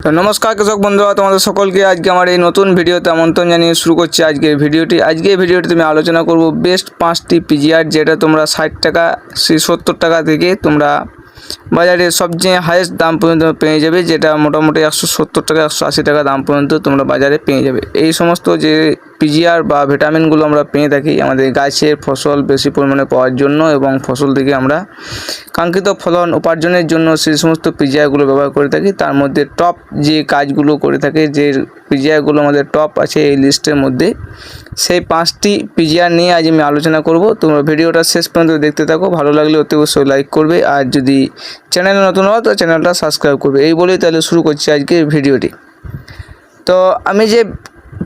তো নমস্কার কৃষক বন্ধুরা, তোমাদের সকলকে আজকে আমার এই নতুন ভিডিওতে আমন্ত্রণ জানিয়ে শুরু করছি আজকের ভিডিওটি। আজকের ভিডিওটি তুমি আলোচনা করব বেস্ট 5টি পিজিআর, যেটা তোমরা 60 টাকা 70 টাকা থেকে তোমরা বাজারে সবচেয়ে হাইয়েস্ট দাম পর্যন্ত পেয়ে যাবে, যেটা মোটামুটি 170 টাকা 180 টাকা দাম পর্যন্ত তোমরা বাজারে পেয়ে যাবে। এই সমস্ত যে পিজিআর বা ভিটামিনগুলো আমরা পেয়ে থাকি আমাদের গাছের ফসল বেশি পরিমাণে পাওয়ার জন্য এবং ফসল থেকে আমরা কাঙ্ক্ষিত ফলন উপার্জনের জন্য সেই সমস্ত পিজিআরগুলো ব্যবহার করে থাকি। তার মধ্যে টপ যে কাজগুলো করে থাকে, যে পিজিআরগুলো আমাদের টপ আছে এই লিস্টের মধ্যে, সেই 5টি পিজিআর নিয়ে আজ আমি আলোচনা করব। তোমরা ভিডিওটা শেষ পর্যন্ত দেখতে থাকো। ভালো লাগলে অতি অবশ্যই লাইক করবে, আর যদি চ্যানেলে নতুন হও তো চ্যানেলটা সাবস্ক্রাইব করবে। এই বলেই তাহলে শুরু করছি আজকের ভিডিওটি। তো আমি যে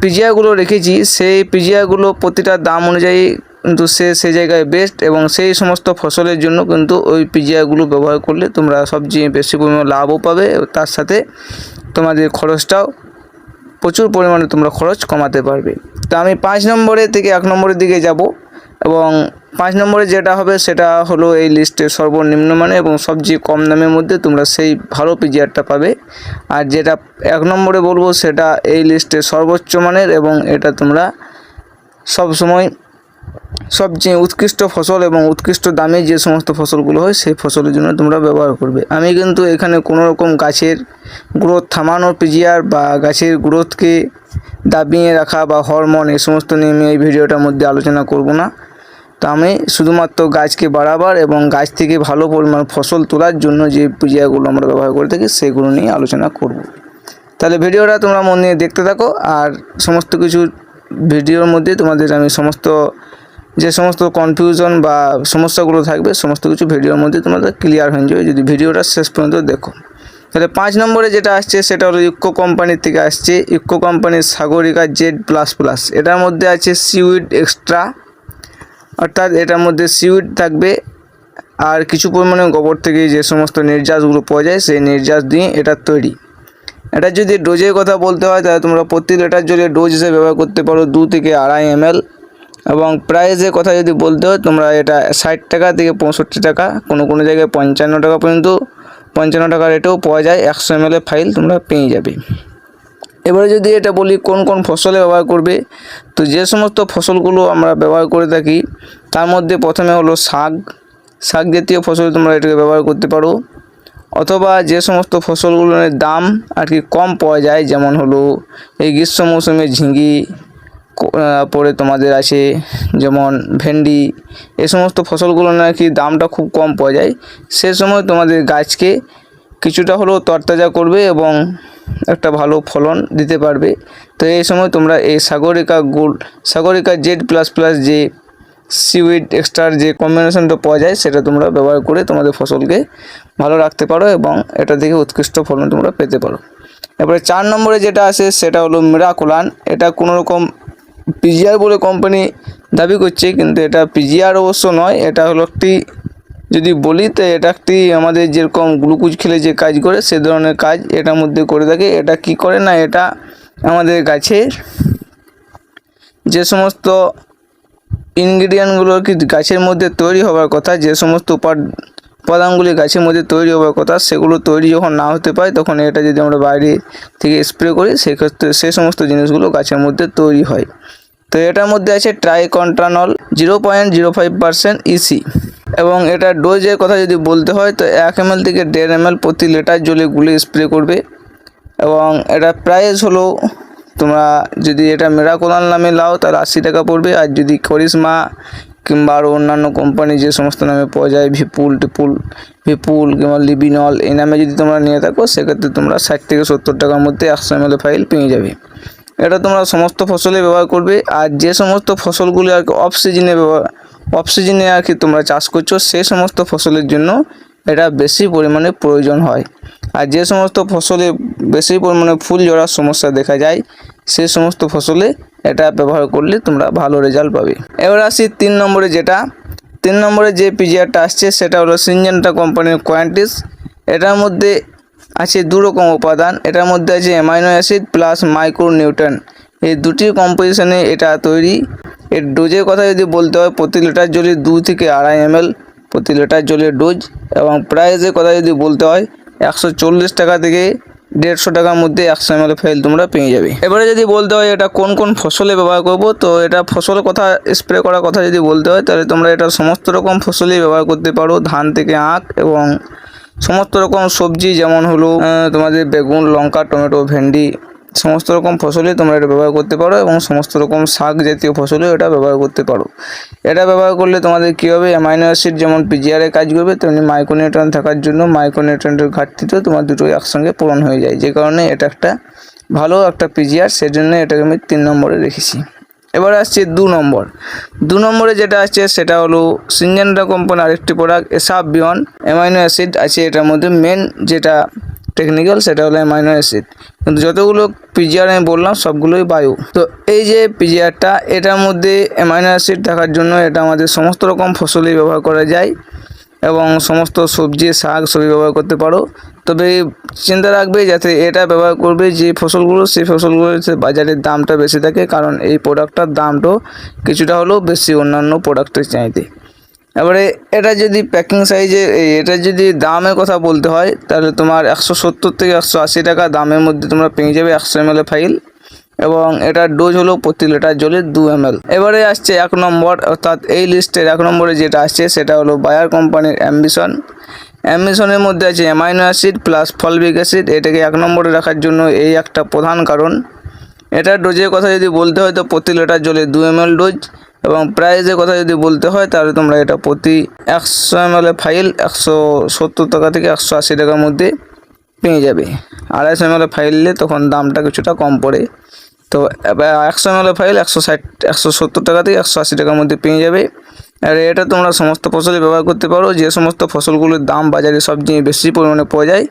পিজিআরগুলো রেখেছি সেই পিজিআরগুলো প্রতিটা দাম অনুযায়ী কিন্তু সেই জায়গায় বেস্ট, এবং সেই সমস্ত ফসলের জন্য কিন্তু ওই পিজিআরগুলো ব্যবহার করলে তোমরা সবচেয়ে বেশি পরিমাণে লাভও পাবে, তার সাথে তোমাদের খরচটাও প্রচুর পরিমাণে তোমরা খরচ কমাতে পারবে। তো আমি 5 নম্বরে থেকে 1 নম্বরের দিকে যাব, এবং 5 নম্বরে যেটা হবে সেটা হলো এই লিস্টের সর্বনিম্ন মানে এবং সবচেয়ে কম দামের মধ্যে তোমরা সেই ভালো পিজিআরটা পাবে। আর যেটা 1 নম্বরে বলবো সেটা এই লিস্টের সর্বোচ্চ মানের, এবং এটা তোমরা সবসময় সবচেয়ে উৎকৃষ্ট ফসল এবং উৎকৃষ্ট দামে যে সমস্ত ফসলগুলো হয় সেই ফসলের জন্য তোমরা ব্যবহার করবে। আমি কিন্তু এখানে কোনো রকম গাছের গ্রোথ থামানোর পিজিআর বা গাছের গ্রোথকে দাবিয়ে রাখা বা হরমোন এই সমস্ত নিয়ে আমি এই ভিডিওটার মধ্যে আলোচনা করব না। তো আমি শুধুমাত্র গাছকে বাড়াবার এবং গাছ থেকে ভালো পরিমাণ ফসল তোলার জন্য যে পিজিআরগুলো আমরা ব্যবহার করে থাকি সেগুলো নিয়ে আলোচনা করব। তাহলে ভিডিওটা তোমরা মন দিয়ে দেখতে থাকো, আর সমস্ত কিছু ভিডিওর মধ্যে তোমাদের আমি যে সমস্ত কনফিউশন বা সমস্যাগুলো থাকবে সমস্ত কিছু ভিডিওর মধ্যে তোমাদের ক্লিয়ার হয়ে যাবে যদি ভিডিওটা শেষ পর্যন্ত দেখো। তাহলে 5 নম্বরে যেটা আসছে সেটা হলো ইউকো কোম্পানির থেকে আসছে। ইউকো কোম্পানির সাগরিকা Z++, এটার মধ্যে আছে সিউইড এক্সট্রা, অর্থাৎ এটার মধ্যে সিউইড থাকবে আর কিছু পরিমাণে গোবর থেকে যে সমস্ত নির্যাসগুলো পাওয়া যায় সেই নির্যাস দিয়ে এটা তৈরি। এটা যদি ডোজের কথা বলতে হয় তাহলে তোমরা প্রতি লিটার জলে ডোজ হিসেবে ব্যবহার করতে পারো 2 থেকে 2.5 ml, এবং প্রাইসের কথা যদি বলতে হয় তোমরা এটা 60 টাকা থেকে 65 টাকা, কোনো জায়গায় 55 টাকা পর্যন্ত 55 টাকা রেটেও পাওয়া যায়। 100 ml ফাইল তোমরা পেয়ে যাবে। এবারে যদি এটা বলি কোন কোন ফসলে ব্যবহার করবে, তো যে সমস্ত ফসলগুলো আমরা ব্যবহার করে থাকি তার মধ্যে প্রথমে হলো শাক জাতীয় ফসল তোমরা এটাকে ব্যবহার করতে পারো, অথবা যে সমস্ত ফসলগুলোর দাম আর কি কম পাওয়া যায়, যেমন হলো এই গ্রীষ্ম মৌসুমে ঝিঙ্গি, পরে তোমাদের আছে যেমন ভেন্ডি, এই সমস্ত ফসলগুলো নাকি দামটা খুব কম পাওয়া যায়, সে সময় তোমাদের গাছকে কিছুটা হলেও তরতাজা করবে এবং একটা ভালো ফলন দিতে পারবে। তো এই সময় তোমরা এই সাগরিকা Z++ যে সিউইড এক্সট্রার যে কম্বিনেশনটা পাওয়া যায় সেটা তোমরা ব্যবহার করে তোমাদের ফসলকে ভালো রাখতে পারো এবং এটা থেকে উৎকৃষ্ট ফলন তোমরা পেতে পারো। এবারে 4 নম্বরে যেটা আসে সেটা হলো মিরাকুলান। এটা কোনো রকম পিজিআর বলে কোম্পানি দাবি করছে, কিন্তু এটা পিজিআর অবশ্য নয়, এটা হলো একটি, যদি বলি তো এটা একটি আমাদের যেরকম গ্লুকোজ খেলে যে কাজ করে সে ধরনের কাজ এটার মধ্যে করে থাকে। এটা কি করে না, এটা আমাদের গাছের যে সমস্ত ইনগ্রিডিয়েন্টগুলো কি গাছের মধ্যে তৈরি হওয়ার কথা, যে সমস্ত উপাদানগুলি গাছের মধ্যে তৈরি হওয়ার কথা সেগুলো তৈরি যখন না হতে পারে তখন এটা যদি আমরা বাইরে থেকে স্প্রে করি সেক্ষেত্রে সেই সমস্ত জিনিসগুলো গাছের মধ্যে তৈরি হয়। তো এটার মধ্যে আছে ট্রাইকন্ট্রানল 0.05% ইসি, এবং এটা ডোজের কথা যদি বলতে হয় তো 1 ml থেকে 1.5 ml প্রতি লিটার জলে গুলে স্প্রে করবে। এবং এটা প্রাইস হলো তোমরা যদি এটা মিরাকুলান নামে লাও তাহলে 80 টাকা পড়বে, আর যদি করিশ্মা কিংবা আরও অন্যান্য কোম্পানি যে সমস্ত নামে পাওয়া যায় ভিপুল কিংবা লিবিনল এই নামে যদি তোমরা নিয়ে থাকো সেক্ষেত্রে তোমরা 60 থেকে 70 টাকার মধ্যে 100 ml ফাইল পেয়ে যাবে। এটা তোমরা সমস্ত ফসলে ব্যবহার করবে, আর যে সমস্ত ফসলগুলি আর কি অফ সিজনে আর কি তোমরা চাষ করছো সেই সমস্ত ফসলের জন্য এটা বেশি পরিমাণে প্রয়োজন হয়। আর যে সমস্ত ফসলে বেশি পরিমাণে ফুল ঝরার সমস্যা দেখা যায় সেই সমস্ত ফসলে এটা ব্যবহার করলে তোমরা ভালো রেজাল্ট পাবে। এবার আসি 3 নম্বরে তিন নম্বরে যে পিজিআরটা আসছে সেটা হলো সিনজেন্টা কোম্পানির কোয়ান্টিস। এটার মধ্যে আছে 2 রকম উপাদান। এটার মধ্যে আছে অ্যামাইনো অ্যাসিড প্লাস মাইক্রোনিউট্রন, এই দুটি কম্পোজিশনে এটা তৈরি। এর ডোজের কথা যদি বলতে হয় প্রতি লিটার জলে 2 থেকে 2.5 ml প্রতি লিটার জলের ডোজ, এবং প্রাইসের কথা যদি বলতে হয় 140 টাকা থেকে 150 টাকার মধ্যে 100 ml ফাইল তোমরা পেয়ে যাবে। এবারে যদি বলতে হয় এটা কোন কোন ফসলে ব্যবহার করব, তো এটা ফসল কথা স্প্রে করার কথা যদি বলতে হয় তাহলে তোমরা এটা সমস্ত রকম ফসলেই ব্যবহার করতে পারো। ধান থেকে আখ এবং সমস্ত রকম সবজি যেমন হলো তোমাদের বেগুন, লঙ্কা, টমেটো, ভেন্ডি সমস্ত রকম ফসলে তোমরা এটা ব্যবহার করতে পারো এবং সমস্ত রকম শাক জাতীয় ফসলেও এটা ব্যবহার করতে পারো। এটা ব্যবহার করলে তোমাদের কী হবে, অ্যামাইনো অ্যাসিড যেমন পিজিআরে কাজ করবে তেমনি মাইক্রোনিউট্রিয়েন্ট থাকার জন্য মাইক্রোনিউট্রিয়েন্টের ঘাটতিতেও তোমার দুটোই একসঙ্গে পূরণ হয়ে যায়, যে কারণে এটা একটা ভালো একটা পিজিআর, সেজন্য এটাকে আমি 3 নম্বরে রেখেছি। এবারে আসছে 2 নম্বর। 2 নম্বরে যেটা আসছে সেটা হলো সিনজেন্টা কোম্পানির আরেকটি প্রোডাক্ট এসআপ বিয়ন্ড। অ্যামাইনো অ্যাসিড আছে এটার মধ্যে, মেন যেটা টেকনিক্যাল সেটা হলো অ্যামাইনো অ্যাসিড, কিন্তু যতগুলো পিজিআর আমি বললাম সবগুলোই বায়ু। তো এই যে পিজিআরটা, এটার মধ্যে অ্যামাইনো অ্যাসিড থাকার জন্য এটা আমাদের সমস্ত রকম ফসলেই ব্যবহার করা যায় এবং সমস্ত সবজি শাক সবই ব্যবহার করতে পারো। তবে চিন্তা রাখবে যাতে এটা ব্যবহার করবে যে ফসলগুলো, সেই ফসলগুলোতে বাজারের দামটা বেশি থাকে, কারণ এই প্রোডাক্টটার দামটাও কিছুটা হলেও বেশি অন্যান্য প্রোডাক্টের চাইতে। এবারে এটা যদি প্যাকিং সাইজে, এটা যদি দামের কথা বলতে হয় তাহলে তোমার 170 থেকে 180 টাকা দামের মধ্যে তোমরা পেয়ে যাবে 100 ml ফাইল, এবং এটার ডোজ হলো প্রতি লিটার জলে 2 ml। এবারে আসছে 1 নম্বর, অর্থাৎ এই লিস্টের 1 নম্বরে যেটা আসছে সেটা হলো বায়ার কোম্পানির অ্যাম্বিশন। অ্যাম্বিশনের মধ্যে আছে amino acid plus fulvic acid. এটাকে 1 নম্বরে রাখার জন্য এই একটা প্রধান কারণ। এটার ডোজের কথা যদি বলতে হয় তো প্রতি লিটার জলে 2 ml ডোজ, এবং প্রাইসের কথা যদি বলতে হয় তাহলে তোমরা এটা প্রতি 100 ml ফাইল 170 টাকা থেকে 180 টাকার মধ্যে পেয়ে যাবে। 250 ml ফাইল নিলে তখন দামটা কিছুটা কম পড়ে। তো 100 ml ফাইল 170 টাকা থেকে 180 টাকার মধ্যে পেয়ে যাবে। আর এটা তোমরা সমস্ত ফসলে ব্যবহার করতে পারো। যে সমস্ত ফসলগুলোর দাম বাজারে সবচেয়ে বেশি পরিমাণে পাওয়া যায়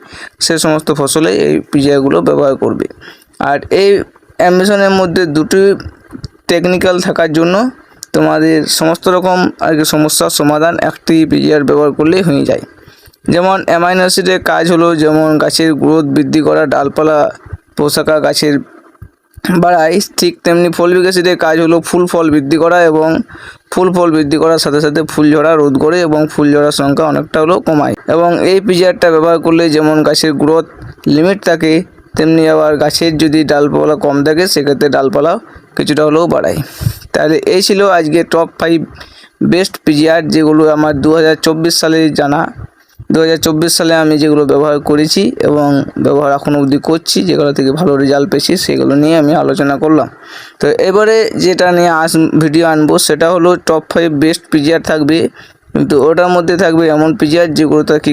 সে সমস্ত ফসলে এই পিজিআইগুলো ব্যবহার করবে। আর এই অ্যাম্বিশনের মধ্যে দুটি টেকনিক্যাল থাকার জন্য তোমাদের সমস্ত রকম আর কি সমস্যার সমাধান একটি পিজিআর ব্যবহার করলেই হয়ে যায়। যেমন অ্যামাইনো অ্যাসিডের কাজ হলো যেমন গাছের গ্রোথ বৃদ্ধি করা, ডালপালা পোশাকা গাছের বাড়ায়, ঠিক তেমনি ফলভিক অ্যাসিডের কাজ হলো ফুল ফল বৃদ্ধি করা এবং ফুল ফল বৃদ্ধি করার সাথে সাথে ফুল ঝরা রোধ করে এবং ফুল ঝরার সংখ্যা অনেকটা হলেও কমায়। এবং এই পিজিআরটা ব্যবহার করলে যেমন গাছের গ্রোথ লিমিট থাকে, তেমনি আবার গাছের যদি ডালপালা কম থাকে সেক্ষেত্রে ডালপালা কিছুটা হলেও বাড়ায়। তাহলে এই ছিল আজকে টপ 5 বেস্ট পিজিআর, যেগুলো আমার 2024 সালে জানা। 2024 সালে আমি যেগুলো ব্যবহার করেছি এবং ব্যবহার এখনও অবধি করছি, যেগুলো থেকে ভালো রেজাল্ট পেয়েছি সেগুলো নিয়ে আমি আলোচনা করলাম। তো এবারে যেটা নিয়ে ভিডিও আনবো সেটা হলো টপ 5 বেস্ট পিজিআর থাকবে, কিন্তু ওটার মধ্যে থাকবে এমন পিজিআর যেগুলো কি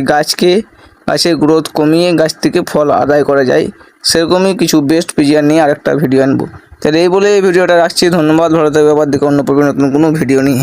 গাছের গ্রোথ কমিয়ে গাছ থেকে ফল আদায় করা যায়, সেরকমই কিছু বেস্ট পিজিআর নিয়ে আরেকটা ভিডিও আনবো। তাহলে এই বলে এই ভিডিওটা রাখছি। ধন্যবাদ, ভালো থাকবে। আবার দেখো অন্য নতুন কোনো ভিডিও নিয়ে।